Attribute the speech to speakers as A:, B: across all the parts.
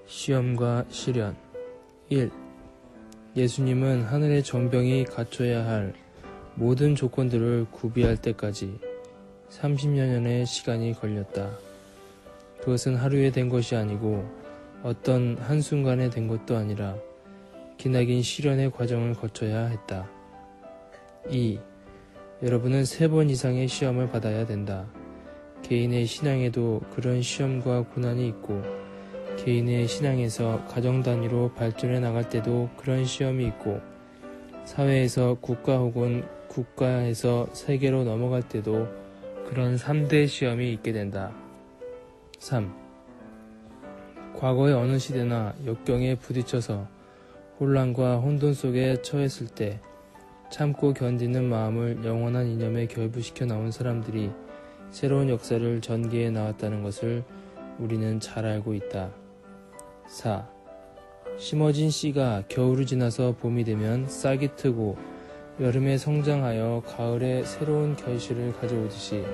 A: 시험과 시련 1. 예수님은 하늘의 정병이 갖춰야 할 모든 조건들을 구비할 때까지 30여 년의 시간이 걸렸다. 그것은 하루에 된 것이 아니고 어떤 한순간에 된 것도 아니라 기나긴 시련의 과정을 거쳐야 했다. 2. 여러분은 3번 이상의 시험을 받아야 된다. 개인의 신앙에도 그런 시험과 고난이 있고 개인의 신앙에서 가정 단위로 발전해 나갈 때도 그런 시험이 있고 사회에서 국가 혹은 국가에서 세계로 넘어갈 때도 그런 3대 시험이 있게 된다. 3. 과거의 어느 시대나 역경에 부딪혀서 혼란과 혼돈 속에 처했을 때 참고 견디는 마음을 영원한 이념에 결부시켜 나온 사람들이 새로운 역사를 전개해 나왔다는 것을 우리는 잘 알고 있다. 4. 심어진 씨가 겨울을 지나서 봄이 되면 싹이 트고 여름에 성장하여 가을에 새로운 결실을 가져오듯이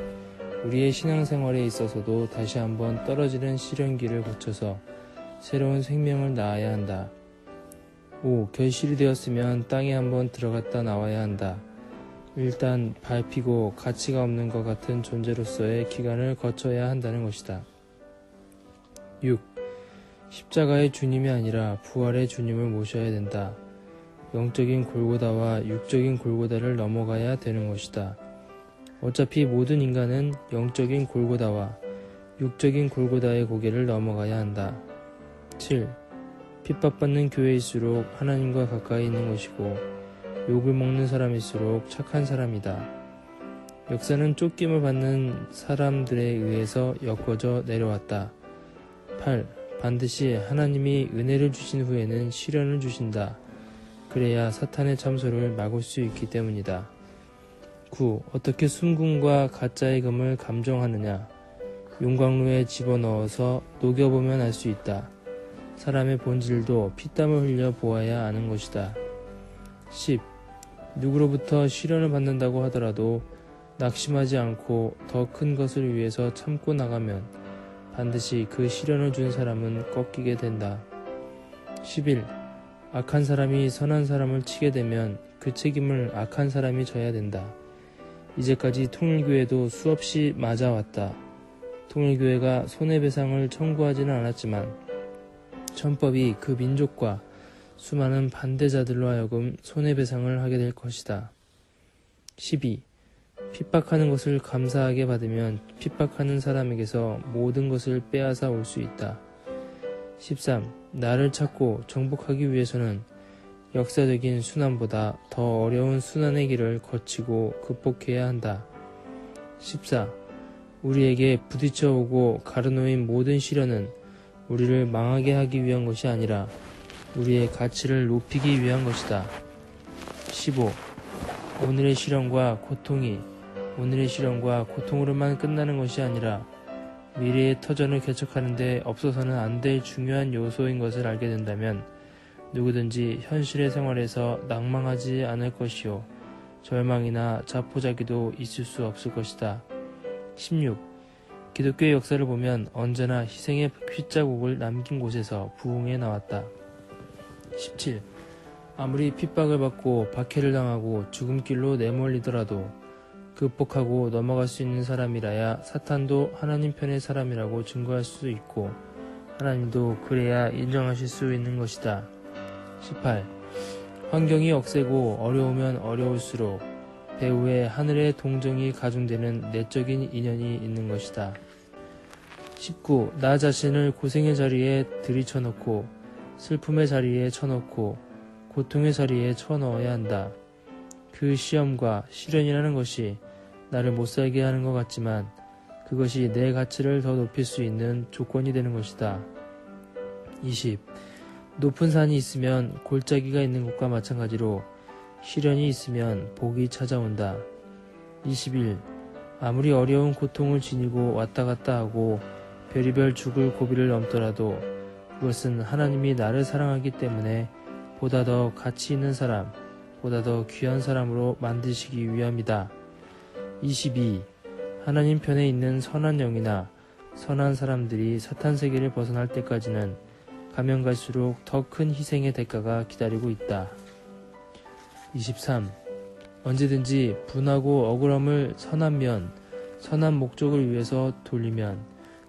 A: 우리의 신앙생활에 있어서도 다시 한번 떨어지는 시련기를 거쳐서 새로운 생명을 낳아야 한다. 5. 결실이 되었으면 땅에 한번 들어갔다 나와야 한다. 일단 밟히고 가치가 없는 것 같은 존재로서의 기간을 거쳐야 한다는 것이다. 6. 십자가의 주님이 아니라 부활의 주님을 모셔야 된다. 영적인 골고다와 육적인 골고다를 넘어가야 되는 것이다. 어차피 모든 인간은 영적인 골고다와 육적인 골고다의 고개를 넘어가야 한다. 7. 핍박받는 교회일수록 하나님과 가까이 있는 것이고 욕을 먹는 사람일수록 착한 사람이다. 역사는 쫓김을 받는 사람들에 의해서 엮어져 내려왔다. 8. 반드시 하나님이 은혜를 주신 후에는 시련을 주신다. 그래야 사탄의 참소를 막을 수 있기 때문이다. 9. 어떻게 순금과 가짜의 금을 감정하느냐? 용광로에 집어넣어서 녹여보면 알 수 있다. 사람의 본질도 피땀을 흘려 보아야 아는 것이다. 10. 누구로부터 시련을 받는다고 하더라도 낙심하지 않고 더 큰 것을 위해서 참고 나가면 반드시 그 시련을 준 사람은 꺾이게 된다. 11. 악한 사람이 선한 사람을 치게 되면 그 책임을 악한 사람이 져야 된다. 이제까지 통일교회도 수없이 맞아왔다. 통일교회가 손해배상을 청구하지는 않았지만 천법이 그 민족과 수많은 반대자들로 하여금 손해배상을 하게 될 것이다. 12. 핍박하는 것을 감사하게 받으면 핍박하는 사람에게서 모든 것을 빼앗아 올 수 있다. 13. 나를 찾고 정복하기 위해서는 역사적인 순환보다 더 어려운 순환의 길을 거치고 극복해야 한다. 14. 우리에게 부딪혀 오고 가르놓인 모든 시련은 우리를 망하게 하기 위한 것이 아니라 우리의 가치를 높이기 위한 것이다. 15. 오늘의 시련과 고통으로만 끝나는 것이 아니라 미래의 터전을 개척하는 데 없어서는 안 될 중요한 요소인 것을 알게 된다면 누구든지 현실의 생활에서 낭망하지 않을 것이요 절망이나 자포자기도 있을 수 없을 것이다. 16. 기독교의 역사를 보면 언제나 희생의 핏자국을 남긴 곳에서 부흥해 나왔다. 17. 아무리 핍박을 받고 박해를 당하고 죽음길로 내몰리더라도 극복하고 넘어갈 수 있는 사람이라야 사탄도 하나님 편의 사람이라고 증거할 수 있고 하나님도 그래야 인정하실 수 있는 것이다. 18. 환경이 억세고 어려우면 어려울수록 배후에 하늘의 동정이 가중되는 내적인 인연이 있는 것이다. 19. 나 자신을 고생의 자리에 들이쳐놓고 슬픔의 자리에 쳐놓고 고통의 자리에 쳐넣어야 한다. 그 시험과 시련이라는 것이 나를 못살게 하는 것 같지만 그것이 내 가치를 더 높일 수 있는 조건이 되는 것이다. 20. 높은 산이 있으면 골짜기가 있는 것과 마찬가지로 시련이 있으면 복이 찾아온다. 21. 아무리 어려운 고통을 지니고 왔다 갔다 하고 별의별 죽을 고비를 넘더라도 그것은 하나님이 나를 사랑하기 때문에 보다 더 가치 있는 사람, 보다 더 귀한 사람으로 만드시기 위함이다. 22. 하나님 편에 있는 선한 영이나 선한 사람들이 사탄 세계를 벗어날 때까지는 가면 갈수록 더 큰 희생의 대가가 기다리고 있다. 23. 언제든지 분하고 억울함을 선한 목적을 위해서 돌리면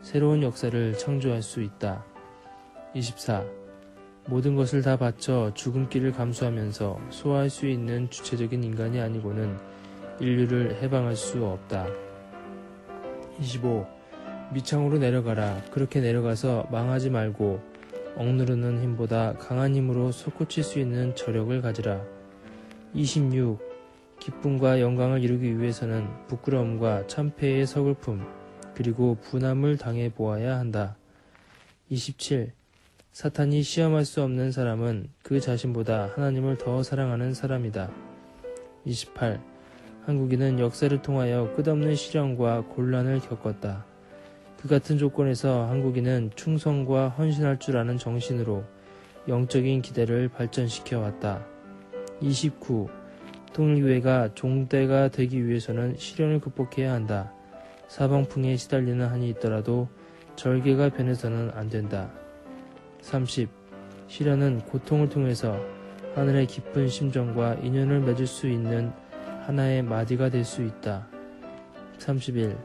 A: 새로운 역사를 창조할 수 있다. 24. 모든 것을 다 바쳐 죽음길을 감수하면서 소화할 수 있는 주체적인 인간이 아니고는 인류를 해방할 수 없다. 25. 밑창으로 내려가라. 그렇게 내려가서 망하지 말고 억누르는 힘보다 강한 힘으로 솟구칠 수 있는 저력을 가지라. 26. 기쁨과 영광을 이루기 위해서는 부끄러움과 참패의 서글픔 그리고 분함을 당해 보아야 한다. 27. 사탄이 시험할 수 없는 사람은 그 자신보다 하나님을 더 사랑하는 사람이다. 28. 한국인은 역사를 통하여 끝없는 시련과 곤란을 겪었다. 그 같은 조건에서 한국인은 충성과 헌신할 줄 아는 정신으로 영적인 기대를 발전시켜 왔다. 29. 통일교회가 종대가 되기 위해서는 시련을 극복해야 한다. 사방풍에 시달리는 한이 있더라도 절개가 변해서는 안 된다. 30. 시련은 고통을 통해서 하늘의 깊은 심정과 인연을 맺을 수 있는 하나의 마디가 될 수 있다. 31.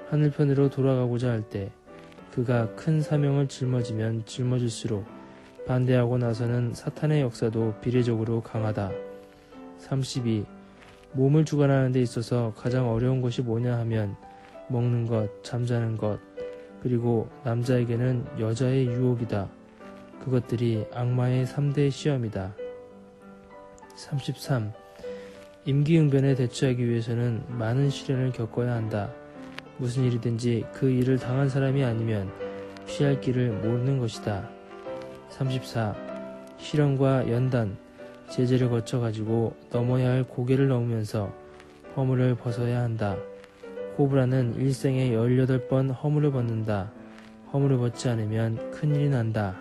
A: 하늘편으로 돌아가고자 할 때 그가 큰 사명을 짊어지면 짊어질수록 반대하고 나서는 사탄의 역사도 비례적으로 강하다. 32. 몸을 주관하는 데 있어서 가장 어려운 것이 뭐냐 하면 먹는 것, 잠자는 것, 그리고 남자에게는 여자의 유혹이다. 그것들이 악마의 3대 시험이다. 33. 임기응변에 대처하기 위해서는 많은 시련을 겪어야 한다. 무슨 일이든지 그 일을 당한 사람이 아니면 피할 길을 모르는 것이다. 34. 시련과 연단, 제재를 거쳐가지고 넘어야 할 고개를 넘으면서 허물을 벗어야 한다. 코브라는 일생에 18번 허물을 벗는다. 허물을 벗지 않으면 큰일이 난다.